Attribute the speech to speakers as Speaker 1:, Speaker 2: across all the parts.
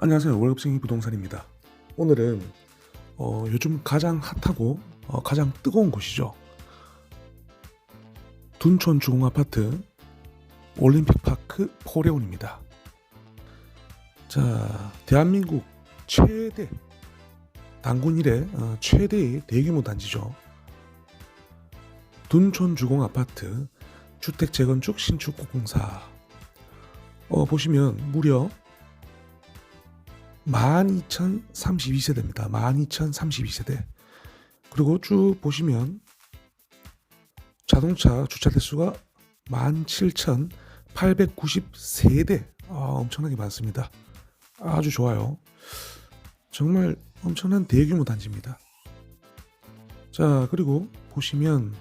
Speaker 1: 안녕하세요. 월급쟁이 부동산입니다. 오늘은 요즘 가장 핫하고 가장 뜨거운 곳이죠. 둔촌 주공아파트 올림픽파크 포레온입니다. 자, 대한민국 최대 단군 이래 최대의 대규모 단지죠. 둔촌 주공아파트 주택 재건축 신축 공사 보시면 무려 12,032세대입니다. 12,032세대. 그리고 쭉 보시면 자동차 주차 대수가 17,893대. 엄청나게 많습니다. 아주 좋아요. 정말 엄청난 대규모 단지입니다. 자, 그리고 보시면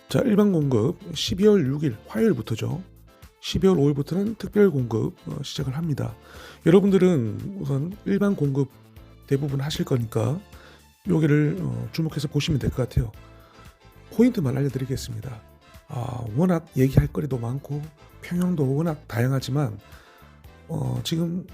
Speaker 1: 자, 일반 공급 12월 6일 화요일부터죠. 12월 5일부터는 특별 공급 시작을 합니다. 여러분들은 우선 일반 공급 대부분 하실 거니까 여기를 주목해서 보시면 될 것 같아요. 포인트만 알려드리겠습니다. 워낙 얘기할 거리도 많고 평형도 워낙 다양하지만 지금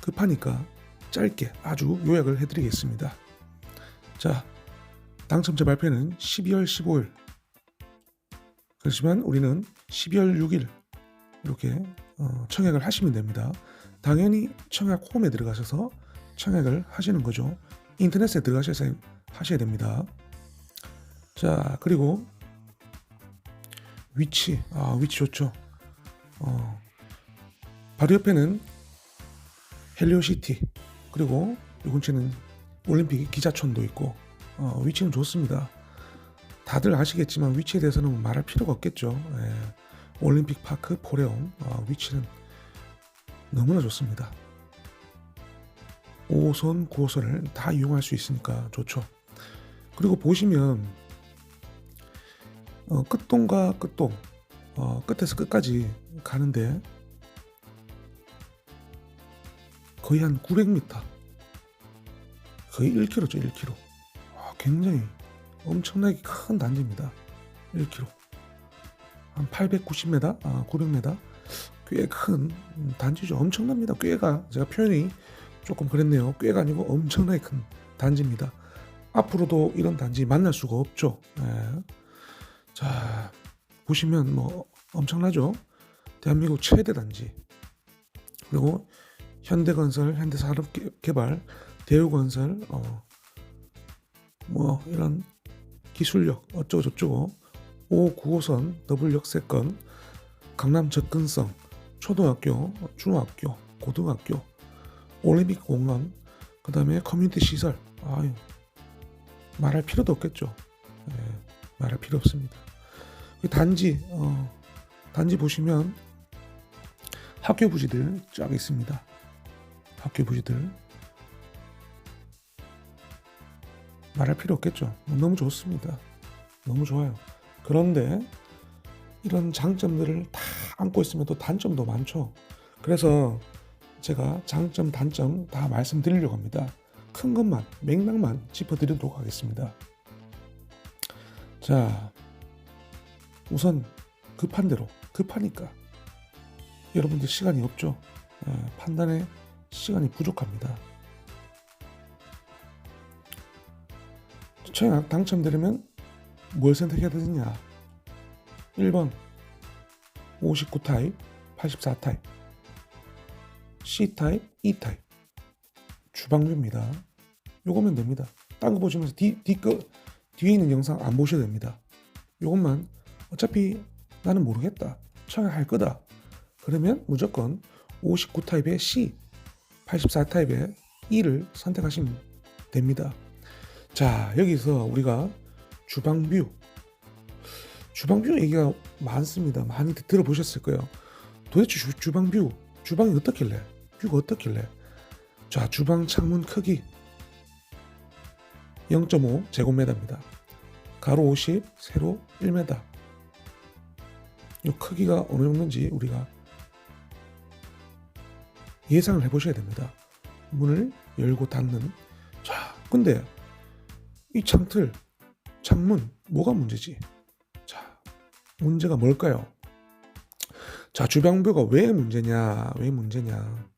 Speaker 1: 급하니까 짧게 아주 요약을 해드리겠습니다. 자, 당첨자 발표는 12월 15일. 그렇지만 우리는 12월 6일 이렇게 청약을 하시면 됩니다. 당연히 청약 홈에 들어가셔서 청약을 하시는 거죠. 인터넷에 들어가셔서 하셔야 됩니다. 자, 그리고 위치 좋죠. 바로 옆에는 헬리오시티, 그리고 이 근처는 올림픽 기자촌도 있고 위치는 좋습니다. 다들 아시겠지만 위치에 대해서는 말할 필요가 없겠죠. 올림픽 파크 포레온 위치는 너무나 좋습니다. 5호선, 9호선을 다 이용할 수 있으니까 좋죠. 그리고 보시면 끝동과 끝동, 끝에서 끝까지 가는데 거의 한 900m, 거의 1km죠. 1km. 굉장히 엄청나게 큰 단지입니다. 1km. 한 890m, 900m, 꽤 큰 단지죠. 엄청납니다. 꽤가, 제가 표현이 조금 그랬네요. 꽤가 아니고 엄청나게 큰 단지입니다. 앞으로도 이런 단지 만날 수가 없죠. 자, 보시면 뭐 엄청나죠. 대한민국 최대 단지. 그리고 현대건설, 현대산업개발, 대우건설, 뭐 이런 기술력 어쩌고 저쩌고, 5, 9호선 더블 역세권, 강남 접근성, 초등학교, 중학교, 고등학교, 올림픽 공원, 그 다음에 커뮤니티 시설. 말할 필요도 없겠죠. 말할 필요 없습니다. 단지 보시면 학교 부지들 쫙 있습니다. 학교 부지들 말할 필요 없겠죠. 너무 좋습니다. 너무 좋아요. 그런데 이런 장점들을 다 안고 있으면 또 단점도 많죠. 그래서 제가 장점, 단점 다 말씀드리려고 합니다. 큰 것만, 맥락만 짚어드리도록 하겠습니다. 자, 우선 급한 대로, 급하니까 여러분들 시간이 없죠. 판단에 시간이 부족합니다. 청약 당첨되려면 뭘 선택해야 되느냐? 1번 59타입, 84타입, C타입, E타입 주방뷰입니다. 요거면 됩니다. 딴 거 보시면서 뒤에 있는 영상 안 보셔도 됩니다. 요것만, 어차피 나는 모르겠다, 청약할 거다, 그러면 무조건 59타입의 C, 84타입의 E를 선택하시면 됩니다. 자, 여기서 우리가 주방뷰 얘기가 많습니다. 많이 들어보셨을 거예요. 도대체 주방이 어떻길래, 뷰가 어떻길래. 자, 주방 창문 크기 0.5 제곱미터입니다. 가로 50, 세로 1m. 이 크기가 어느 정도인지 우리가 예상을 해보셔야 됩니다. 문을 열고 닫는. 자, 근데 이 창문 뭐가 문제지? 자, 문제가 뭘까요? 자, 주방뷰가 왜 문제냐? 왜 문제냐?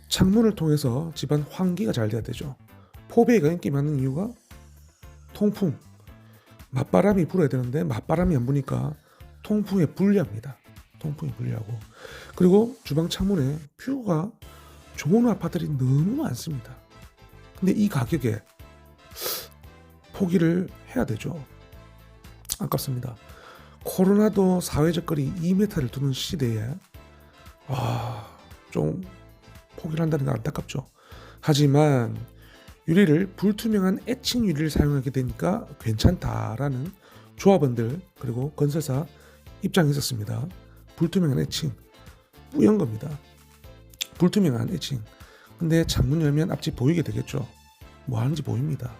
Speaker 1: 창문을 통해서 집안 환기가 잘 돼야 되죠. 포배가 인기 많은 이유가 통풍, 맞바람이 불어야 되는데 맞바람이 안 부니까 통풍에 불리합니다. 통풍이 불리하고, 그리고 주방 창문에 뷰가 좋은 아파트들이 너무 많습니다. 근데 이 가격에 포기를 해야 되죠. 아깝습니다. 코로나도 사회적 거리 2m를 두는 시대에 좀 포기를 한다는 게 안타깝죠. 하지만 유리를 불투명한 에칭 유리를 사용하게 되니까 괜찮다라는 조합원들 그리고 건설사 입장이 있었습니다. 불투명한 에칭, 뿌연 겁니다. 불투명한 에칭. 근데 창문 열면 앞집 보이게 되겠죠. 뭐 하는지 보입니다.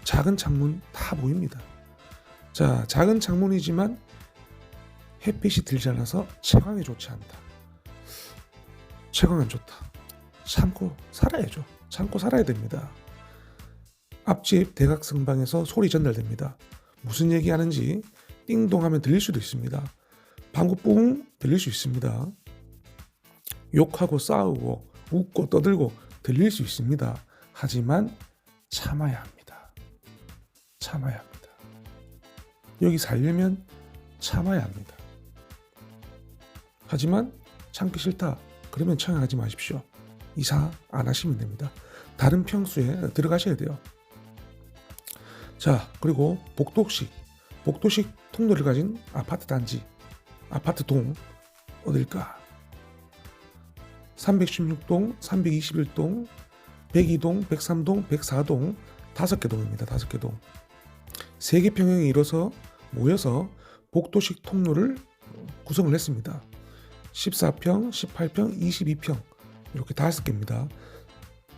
Speaker 1: 작은 창문 다 보입니다. 자, 작은 창문이지만 햇빛이 들지 않아서 채광에 좋지 않다. 채광 안 좋다. 참고 살아야죠. 참고 살아야 됩니다. 앞집 대각선방에서 소리 전달됩니다. 무슨 얘기하는지 띵동하면 들릴 수도 있습니다. 방구 뿡 들릴 수 있습니다. 욕하고 싸우고 웃고 떠들고 들릴 수 있습니다. 하지만 참아야 합니다. 참아야 합니다. 여기 살려면 참아야 합니다. 하지만 참기 싫다. 그러면 청약하지 마십시오. 이사 안 하시면 됩니다. 다른 평수에 들어가셔야 돼요. 자, 그리고 복도식 통로를 가진 아파트 단지, 아파트 동 어딜까? 316동, 321동, 102동, 103동, 104동 5개 동입니다. 5개 동. 3개 평형이 이뤄서 모여서 복도식 통로를 구성을 했습니다. 14평, 18평, 22평 이렇게 5개입니다.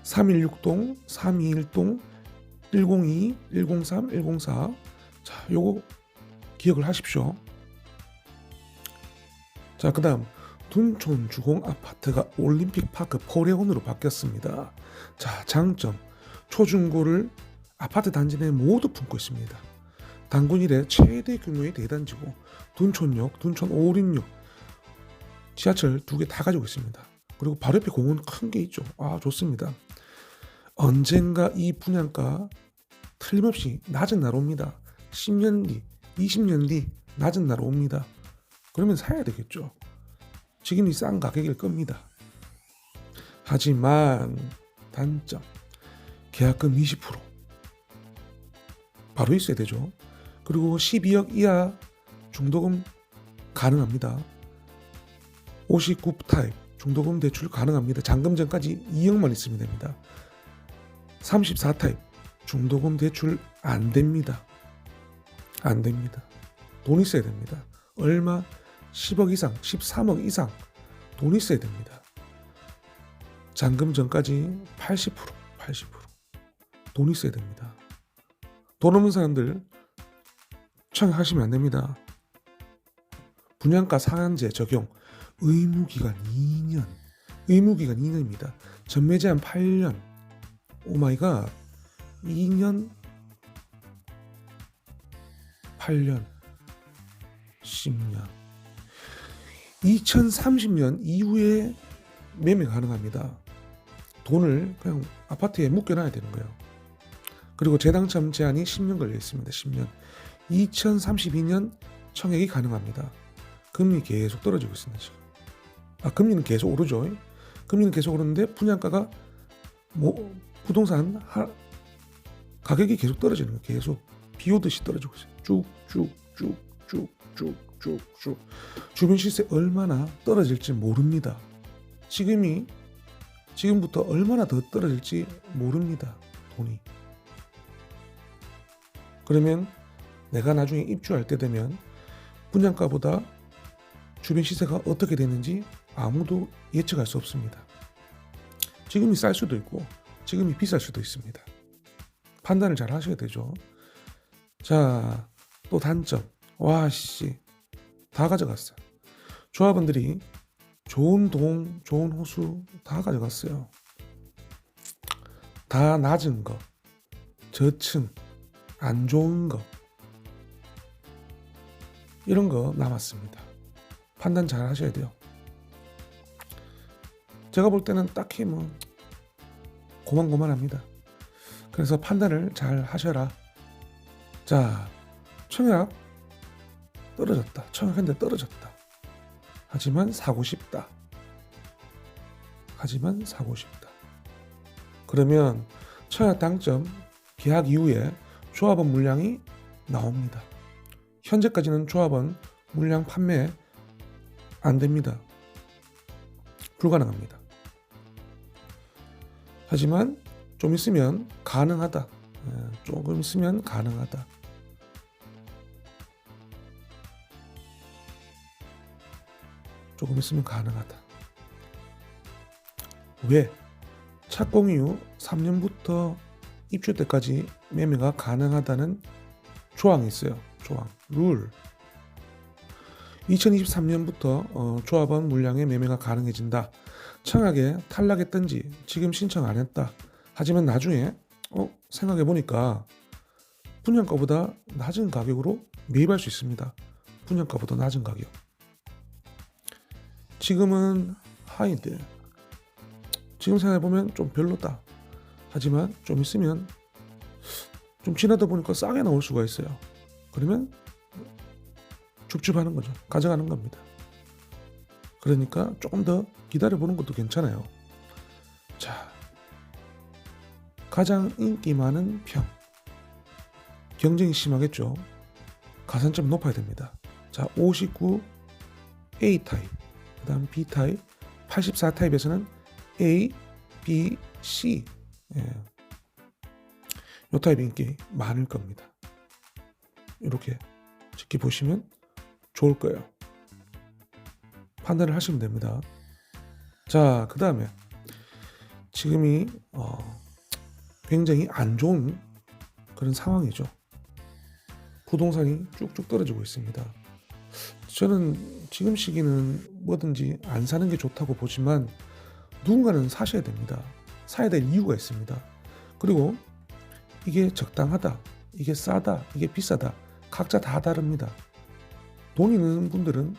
Speaker 1: 316동, 321동, 102, 103, 104. 자, 요거 기억을 하십시오. 자, 그 다음 둔촌 주공 아파트가 올림픽파크 포레온으로 바뀌었습니다. 자, 장점 초중고를 아파트 단지 내에 모두 품고 있습니다. 단군 이래 최대 규모의 대단지고 둔촌역, 둔촌 556 지하철 2개 다 가지고 있습니다. 그리고 바로 옆에 공원 큰 게 있죠. 좋습니다. 언젠가 이 분양가 틀림없이 낮은 날 옵니다. 10년 뒤, 20년 뒤 낮은 날 옵니다. 그러면 사야 되겠죠. 지금이 싼 가격일 겁니다. 하지만 단점 계약금 20% 바로 있어야 되죠. 그리고 12억 이하 중도금 가능합니다. 59 타입 중도금 대출 가능합니다. 잔금전까지 2억만 있으면 됩니다. 34 타입 중도금 대출 안 됩니다. 안 됩니다. 돈 있어야 됩니다. 얼마? 10억 이상, 13억 이상 돈 있어야 됩니다. 잔금전까지 80%. 돈 있어야 됩니다. 돈 없는 사람들 청약하시면 안 됩니다. 분양가 상한제 적용 의무기간 2년. 의무기간 2년입니다. 전매 제한 8년. 오마이갓. 2년 8년 10년 2030년 이후에 매매 가능합니다. 돈을 그냥 아파트에 묶여놔야 되는 거예요. 그리고 재당첨 제한이 10년 걸려 있습니다. 10년. 2032년 청약이 가능합니다. 금리 계속 떨어지고 있습니다. 지금. 금리는 계속 오르죠. 금리는 계속 오르는데 분양가가 부동산 가격이 계속 떨어지는 거예요. 계속 비 오듯이 떨어지고 있어요. 쭉. 주변 시세 얼마나 떨어질지 모릅니다. 지금부터 얼마나 더 떨어질지 모릅니다. 돈이. 그러면 내가 나중에 입주할 때 되면 분양가보다 주변 시세가 어떻게 되는지 아무도 예측할 수 없습니다. 지금이 쌀 수도 있고 지금이 비쌀 수도 있습니다. 판단을 잘 하셔야 되죠. 자, 또 단점. 다 가져갔어요. 조합원들이 좋은 동, 좋은 호수 다 가져갔어요. 다 낮은 거, 저층, 안 좋은 거 이런 거 남았습니다. 판단 잘 하셔야 돼요. 제가 볼 때는 딱히 뭐 고만고만합니다. 그래서 판단을 잘 하셔라. 자, 청약 떨어졌다. 청약했는데 떨어졌다. 하지만 사고 싶다. 그러면 청약 당점 계약 이후에 조합원 물량이 나옵니다. 현재까지는 조합원 물량 판매 안 됩니다. 불가능합니다. 하지만 좀 있으면 가능하다. 조금 있으면 가능하다. 조금 있으면 가능하다. 왜? 착공 이후 3년부터 입주 때까지 매매가 가능하다는 조항이 있어요. 조항, 룰. 2023년부터 조합원 물량의 매매가 가능해진다. 청약에 탈락했던지 지금 신청 안 했다. 하지만 나중에 생각해보니까 분양가보다 낮은 가격으로 매입할 수 있습니다. 분양가보다 낮은 가격. 지금은 하이인데 지금 생각해보면 좀 별로다. 하지만 좀 있으면 좀 지나다 보니까 싸게 나올 수가 있어요. 그러면 줍줍하는 거죠. 가져가는 겁니다. 그러니까 조금 더 기다려보는 것도 괜찮아요. 자, 가장 인기 많은 평. 경쟁이 심하겠죠. 가산점 높아야 됩니다. 자, 59 A 타입, 그 다음 B 타입, 84 타입에서는 A, B, C. 이 타입 인기 많을 겁니다. 이렇게 지켜보시면 좋을 거예요. 판단을 하시면 됩니다. 자, 그 다음에 지금이 굉장히 안 좋은 그런 상황이죠. 부동산이 쭉쭉 떨어지고 있습니다. 저는 지금 시기는 뭐든지 안 사는 게 좋다고 보지만 누군가는 사셔야 됩니다. 사야 될 이유가 있습니다. 그리고 이게 적당하다, 이게 싸다, 이게 비싸다, 각자 다 다릅니다. 돈 있는 분들은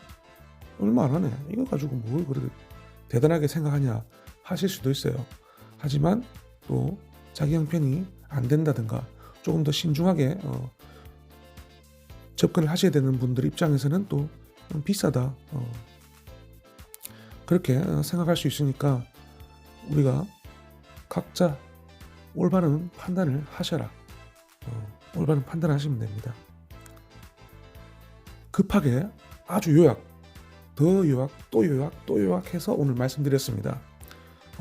Speaker 1: 얼마 안 하네, 이거 가지고 뭘 그렇게 대단하게 생각하냐 하실 수도 있어요. 하지만 또 자기 형편이 안 된다든가 조금 더 신중하게 접근을 하셔야 되는 분들 입장에서는 또 비싸다, 그렇게 생각할 수 있으니까 우리가 각자 올바른 판단을 하셔라. 올바른 판단을 하시면 됩니다. 급하게 아주 요약, 더 요약, 또 요약, 또 요약해서 오늘 말씀드렸습니다.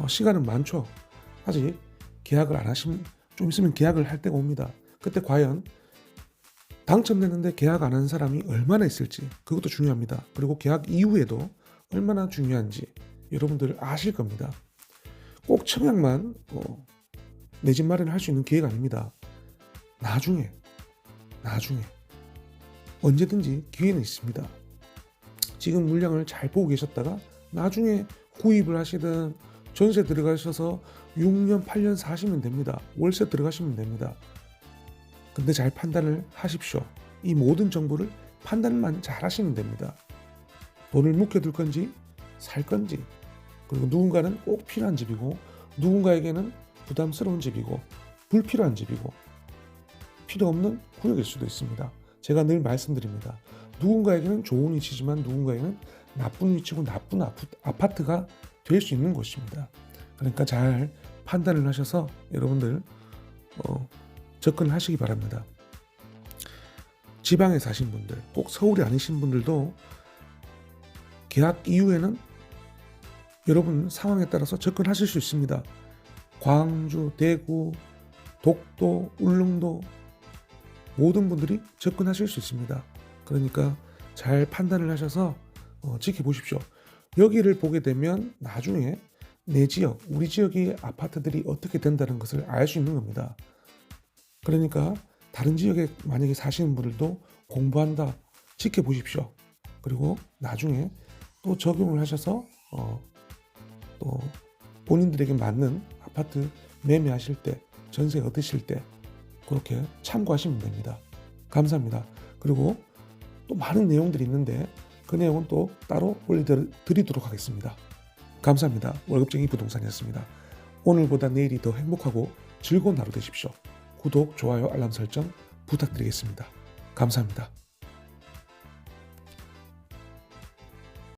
Speaker 1: 시간은 많죠. 아직 계약을 안 하시면 좀 있으면 계약을 할 때가 옵니다. 그때 과연 당첨됐는데 계약 안 한 사람이 얼마나 있을지 그것도 중요합니다. 그리고 계약 이후에도 얼마나 중요한지 여러분들 아실 겁니다. 꼭 청약만 내 집 마련을 할 수 있는 기회가 아닙니다. 나중에 언제든지 기회는 있습니다. 지금 물량을 잘 보고 계셨다가 나중에 구입을 하시든 전세 들어가셔서 6년 8년 사시면 됩니다. 월세 들어가시면 됩니다. 근데 잘 판단을 하십시오. 이 모든 정보를 판단만 잘 하시면 됩니다. 돈을 묵혀둘 건지 살 건지, 그리고 누군가는 꼭 필요한 집이고 누군가에게는 부담스러운 집이고 불필요한 집이고 필요 없는 구역일 수도 있습니다. 제가 늘 말씀드립니다. 누군가에게는 좋은 위치지만 누군가에게는 나쁜 위치고 나쁜 아파트가 될 수 있는 곳입니다. 그러니까 잘 판단을 하셔서 여러분들 접근하시기 바랍니다. 지방에 사신 분들, 꼭 서울이 아니신 분들도 계약 이후에는 여러분 상황에 따라서 접근하실 수 있습니다. 광주, 대구, 독도, 울릉도 모든 분들이 접근하실 수 있습니다. 그러니까 잘 판단을 하셔서 지켜보십시오. 여기를 보게 되면 나중에 내 지역, 우리 지역의 아파트들이 어떻게 된다는 것을 알 수 있는 겁니다. 그러니까 다른 지역에 만약에 사시는 분들도 공부한다, 지켜보십시오. 그리고 나중에 또 적용을 하셔서 또 본인들에게 맞는 아파트 매매하실 때, 전세 얻으실 때 그렇게 참고하시면 됩니다. 감사합니다. 그리고 또 많은 내용들이 있는데 그 내용은 또 따로 올려드리도록 하겠습니다. 감사합니다. 월급쟁이 부동산이었습니다. 오늘보다 내일이 더 행복하고 즐거운 하루 되십시오. 구독, 좋아요, 알람 설정 부탁드리겠습니다. 감사합니다.